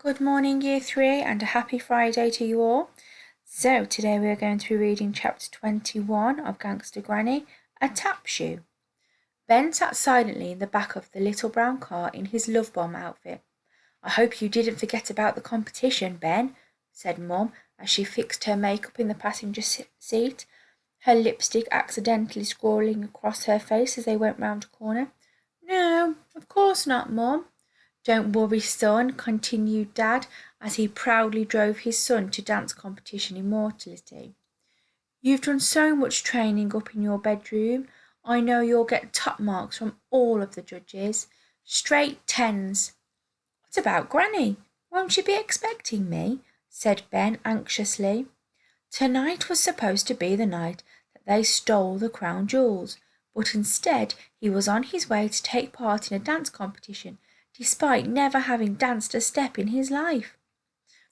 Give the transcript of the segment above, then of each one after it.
Good morning, Year 3, and a happy Friday to you all. So, today we are going to be reading chapter 21 of Gangsta Granny, A Tap Shoe. Ben sat silently in the back of the little brown car in his love bomb outfit. I hope you didn't forget about the competition, Ben, said Mum as she fixed her makeup in the passenger seat, her lipstick accidentally scrawling across her face as they went round a corner. No, of course not, Mum. Don't worry, son, continued Dad, as he proudly drove his son to dance competition immortality. You've done so much training up in your bedroom. I know you'll get top marks from all of the judges. Straight tens. What about Granny? Won't she be expecting me? Said Ben anxiously. Tonight was supposed to be the night that they stole the crown jewels, but instead he was on his way to take part in a dance competition despite never having danced a step in his life.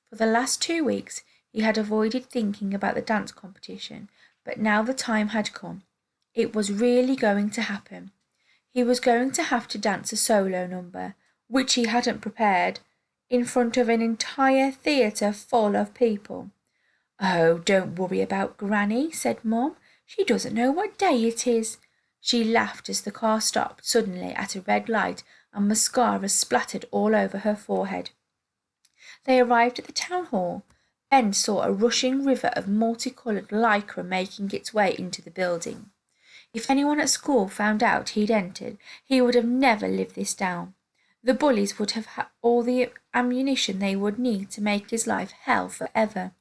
For the last 2 weeks he had avoided thinking about the dance competition, but now the time had come. It was really going to happen. He was going to have to dance a solo number, which he hadn't prepared, in front of an entire theatre full of people. Oh, don't worry about Granny, said Mum. She doesn't know what day it is. She laughed as the car stopped suddenly at a red light and mascara splattered all over her forehead. They arrived at the town hall. Ben saw a rushing river of multicoloured lycra making its way into the building. If anyone at school found out he'd entered, he would have never lived this down. The bullies would have all the ammunition they would need to make his life hell forever.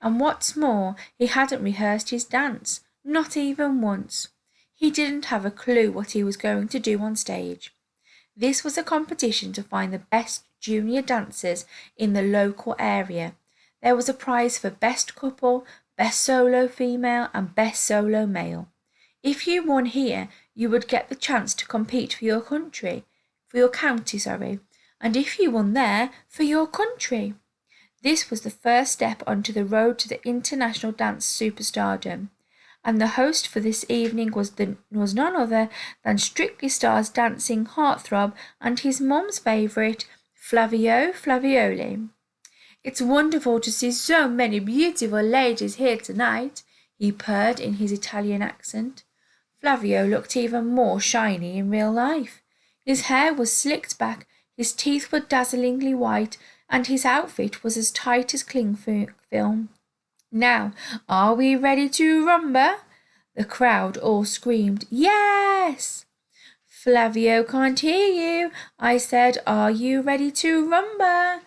And what's more, he hadn't rehearsed his dance, not even once. He didn't have a clue what he was going to do on stage. This was a competition to find the best junior dancers in the local area. There was a prize for best couple, best solo female, and best solo male. If you won here, you would get the chance to compete for your county, and if you won there, for your country. This was the first step onto the road to the international dance superstardom, and the host for this evening was none other than Strictly Star's dancing heartthrob and his mum's favourite, Flavio Flavioli. It's wonderful to see so many beautiful ladies here tonight, he purred in his Italian accent. Flavio looked even more shiny in real life. His hair was slicked back, his teeth were dazzlingly white, and his outfit was as tight as cling film. Now, are we ready to rumba? The crowd all screamed, Yes! Flavio can't hear you. I said, Are you ready to rumba?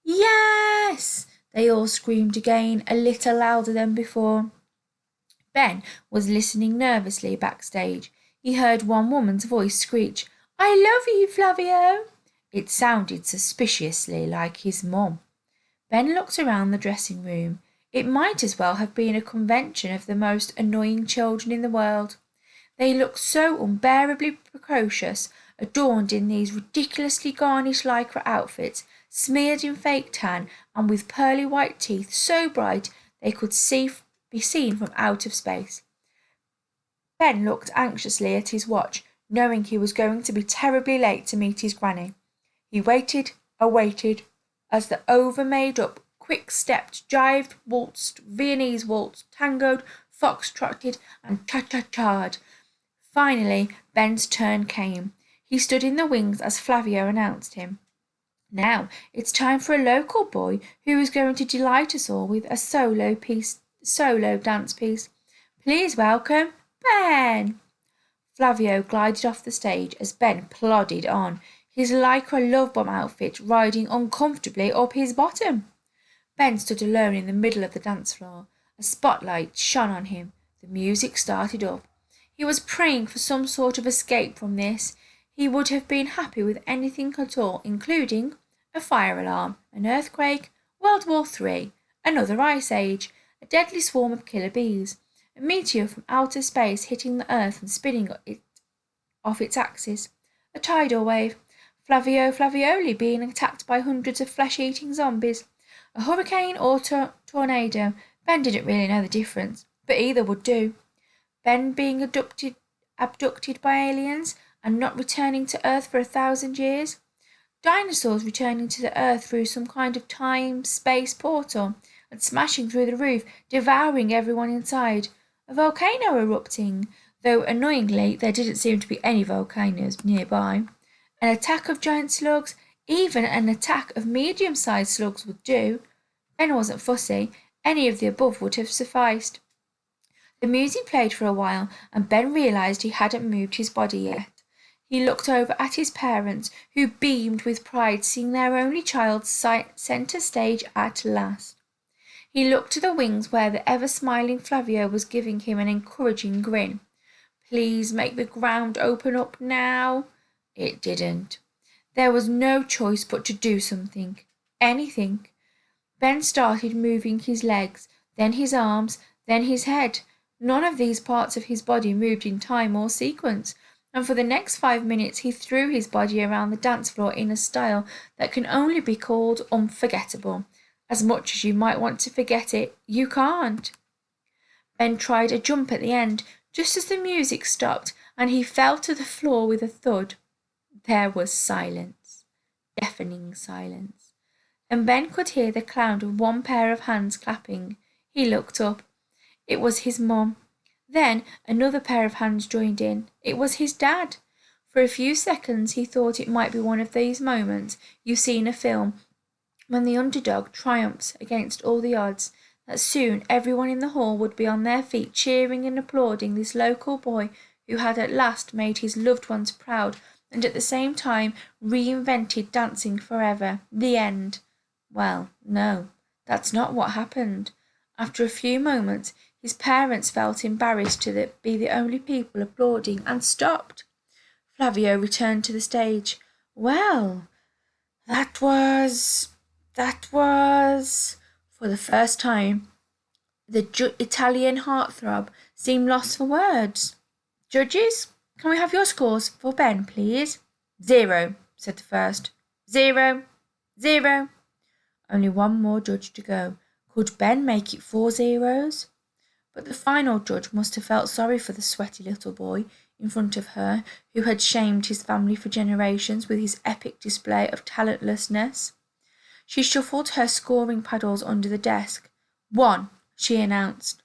Yes! They all screamed again, a little louder than before. Ben was listening nervously backstage. He heard one woman's voice screech, I love you, Flavio. It sounded suspiciously like his mum. Ben looked around the dressing room. It might as well have been a convention of the most annoying children in the world. They looked so unbearably precocious, adorned in these ridiculously garnished lycra outfits, smeared in fake tan, and with pearly white teeth so bright they could be seen from out of space. Ben looked anxiously at his watch, knowing he was going to be terribly late to meet his granny. He awaited, as the over-made-up, quick-stepped, jived, waltzed, Viennese waltzed, tangoed, fox-trotted, and cha-cha-cha'd. Finally, Ben's turn came. He stood in the wings as Flavio announced him. Now, it's time for a local boy who is going to delight us all with a solo dance piece. Please welcome Ben. Flavio glided off the stage as Ben plodded on, his lycra love bomb outfit riding uncomfortably up his bottom. Ben stood alone in the middle of the dance floor. A spotlight shone on him. The music started up. He was praying for some sort of escape from this. He would have been happy with anything at all, including a fire alarm, an earthquake, World War III, another ice age, a deadly swarm of killer bees, a meteor from outer space hitting the earth and spinning it off its axis, a tidal wave, Flavio Flavioli being attacked by hundreds of flesh-eating zombies, a hurricane or tornado. Ben didn't really know the difference, but either would do. Ben being abducted by aliens and not returning to Earth for 1,000 years. Dinosaurs returning to the Earth through some kind of time-space portal and smashing through the roof, devouring everyone inside. A volcano erupting, though annoyingly there didn't seem to be any volcanoes nearby. An attack of giant slugs, even an attack of medium-sized slugs would do. Ben wasn't fussy. Any of the above would have sufficed. The music played for a while, and Ben realized he hadn't moved his body yet. He looked over at his parents, who beamed with pride seeing their only child centre stage at last. He looked to the wings where the ever-smiling Flavio was giving him an encouraging grin. Please make the ground open up now. It didn't. There was no choice but to do something. Anything. Ben started moving his legs, then his arms, then his head. None of these parts of his body moved in time or sequence, and for the next 5 minutes he threw his body around the dance floor in a style that can only be called unforgettable. As much as you might want to forget it, you can't. Ben tried a jump at the end, just as the music stopped, and he fell to the floor with a thud. There was silence, deafening silence, and Ben could hear the clown of one pair of hands clapping. He looked up. It was his mum. Then another pair of hands joined in. It was his dad. For a few seconds he thought it might be one of these moments you see in a film when the underdog triumphs against all the odds, that soon everyone in the hall would be on their feet cheering and applauding this local boy who had at last made his loved ones proud and at the same time reinvented dancing forever. The end. Well, no, that's not what happened. After a few moments, his parents felt embarrassed to be the only people applauding and stopped. Flavio returned to the stage. Well, that was. For the first time, the Italian heartthrob seemed lost for words. Judges, can we have your scores for Ben, please? 0, said the first. 0, 0. Only one more judge to go. Could Ben make it 4 zeros? But the final judge must have felt sorry for the sweaty little boy in front of her, who had shamed his family for generations with his epic display of talentlessness. She shuffled her scoring paddles under the desk. 1, she announced.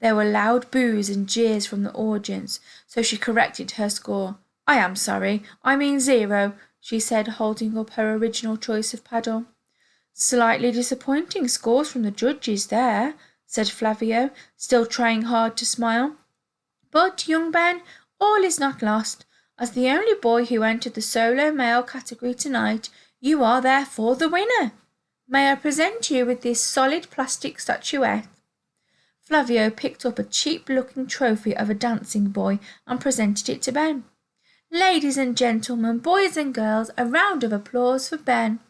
There were loud boos and jeers from the audience, so she corrected her score. I am sorry, I mean 0, she said, holding up her original choice of paddle. Slightly disappointing scores from the judges there, said Flavio, still trying hard to smile. But, young Ben, all is not lost. As the only boy who entered the solo male category tonight, you are therefore the winner. May I present you with this solid plastic statuette? Flavio picked up a cheap-looking trophy of a dancing boy and presented it to Ben. Ladies and gentlemen, boys and girls, a round of applause for Ben.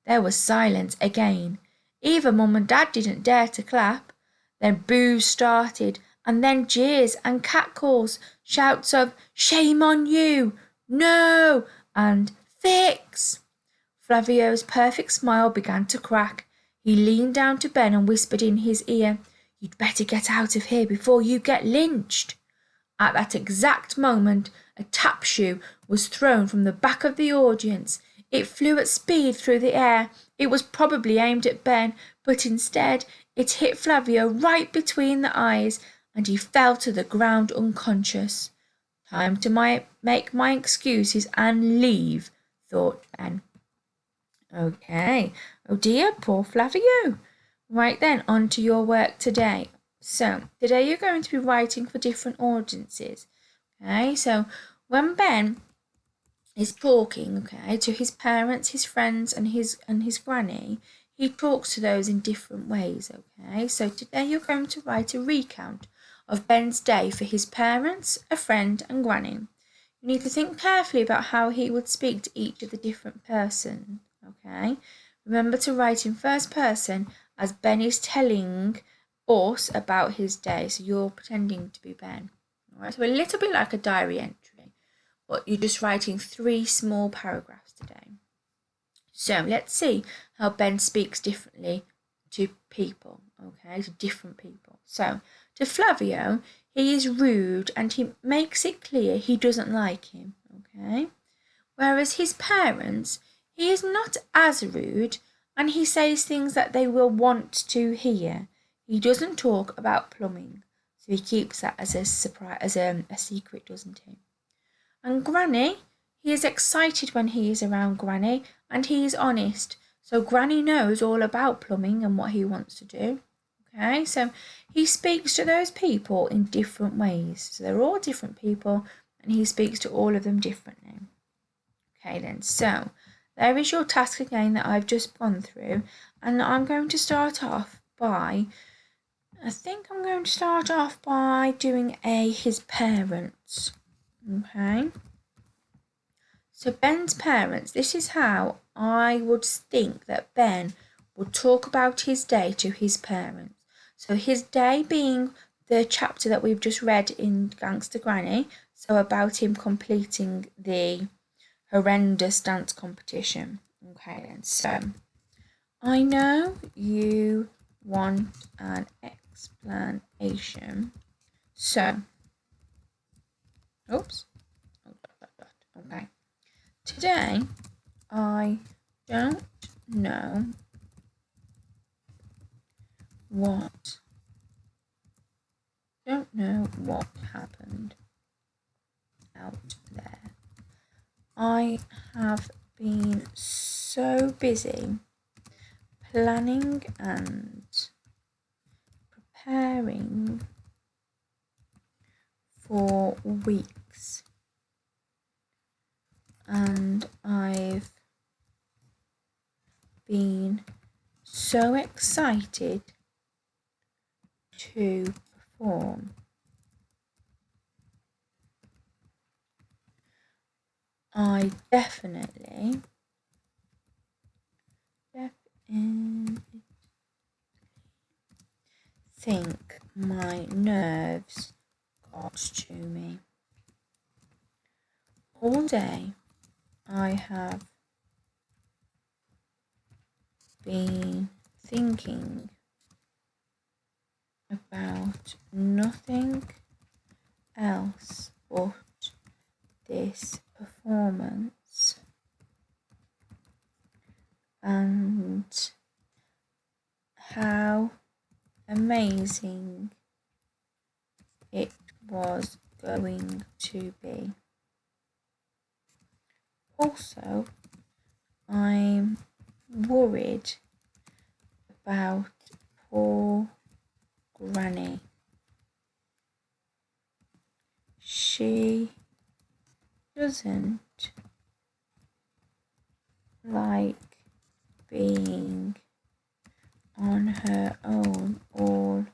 There was silence again. Even Mum and Dad didn't dare to clap. Then boos started, and then jeers and catcalls, shouts of "Shame on you!" "No!" and "Fix!" Flavio's perfect smile began to crack. He leaned down to Ben and whispered in his ear, "You'd better get out of here before you get lynched." At that exact moment, a tap shoe was thrown from the back of the audience. It flew at speed through the air. It was probably aimed at Ben, but instead it hit Flavio right between the eyes, and he fell to the ground unconscious. Time to make my excuses and leave, thought Ben. Okay. Oh dear, poor Flavio. Right then, on to your work today. So, today you're going to be writing for different audiences. Okay, so when Ben is talking, okay, to his parents, his friends, and his granny, he talks to those in different ways, okay? So today you're going to write a recount of Ben's day for his parents, a friend, and granny. You need to think carefully about how he would speak to each of the different person, okay? Remember to write in first person as Ben is telling us about his day, so you're pretending to be Ben. All right, so a little bit like a diary entry, but you're just writing 3 small paragraphs today. So let's see how Ben speaks differently to people, okay, to different people. So to Flavio, he is rude and he makes it clear he doesn't like him, okay? Whereas his parents, He is not as rude, and he says things that they will want to hear. He doesn't talk about plumbing, so he keeps that as a surprise, as a secret, doesn't he? And Granny, he is excited when he is around Granny, and he is honest. So Granny knows all about plumbing and what he wants to do. Okay, so he speaks to those people in different ways. So they're all different people, and he speaks to all of them differently. Okay then, so there is your task again that I've just gone through, and I'm going to start off by, doing his parents. Okay. So Ben's parents, this is how I would think that Ben would talk about his day to his parents. So his day being the chapter that we've just read in Gangsta Granny, so about him completing the horrendous dance competition. Okay then, so I know you want an explanation. So, oops. Okay. Today, I don't know what happened out there. I have been so busy planning and preparing for weeks, and I've been so excited to perform. I definitely think my nerves got to me. All day I have been thinking about nothing else but this performance and how amazing it was going to be. Also, I'm worried about poor Granny. She doesn't like being on her own all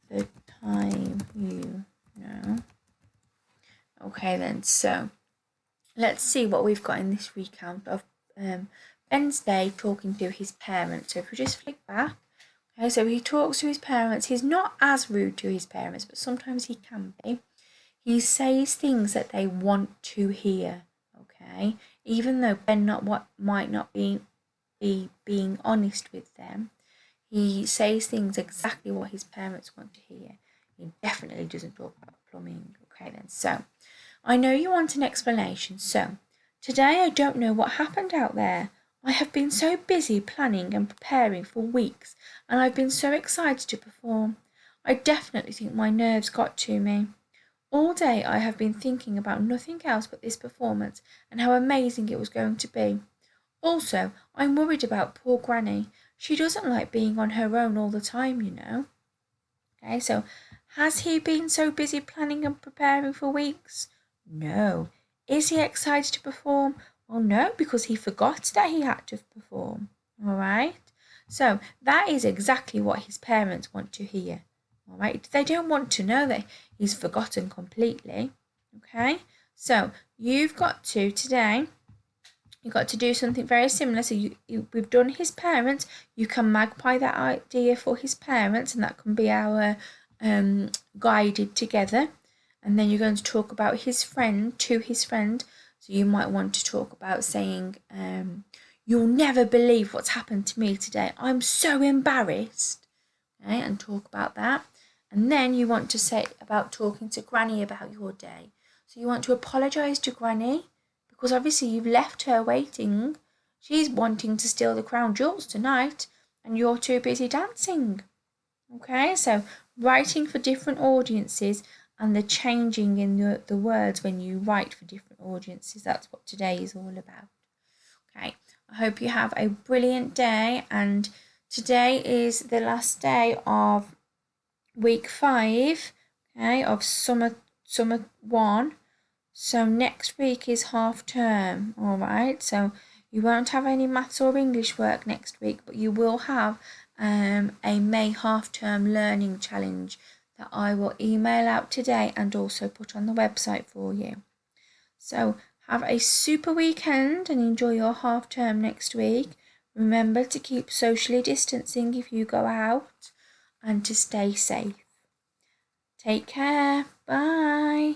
the time, you know. Okay then, so let's see what we've got in this recount of Ben's day talking to his parents. So if we just flick back, okay, so he talks to his parents. He's not as rude to his parents, but sometimes he can be. He says things that they want to hear, okay? Even though Ben might not be being honest with them, he says things exactly what his parents want to hear. He definitely doesn't talk about plumbing. Okay then, so I know you want an explanation. So today I don't know what happened out there. I have been so busy planning and preparing for weeks, and I've been so excited to perform. I definitely think my nerves got to me. All day I have been thinking about nothing else but this performance and how amazing it was going to be. Also, I'm worried about poor Granny. She doesn't like being on her own all the time, you know. Okay, so has he been so busy planning and preparing for weeks? No. Is he excited to perform? Well, no, because he forgot that he had to perform. All right. So that is exactly what his parents want to hear. All right. They don't want to know that he's forgotten completely. Okay. So you've got to today. You've got to do something very similar. So we've done his parents. You can magpie that idea for his parents, and that can be our guided together. And then you're going to talk about his friend to his friend. So you might want to talk about saying, you'll never believe what's happened to me today. I'm so embarrassed. Okay, and talk about that. And then you want to say about talking to Granny about your day. So you want to apologise to Granny, because obviously you've left her waiting She's wanting to steal the crown jewels tonight, and you're too busy dancing. Okay, so writing for different audiences and the changing in the words when you write for different audiences. That's what today is all about. Okay, I hope you have a brilliant day, and today is the last day of week 5, okay, of summer 1. So next week is half term, all right? So you won't have any maths or English work next week, but you will have a May half term learning challenge that I will email out today and also put on the website for you. So have a super weekend and enjoy your half term next week. Remember to keep socially distancing if you go out and to stay safe. Take care. Bye.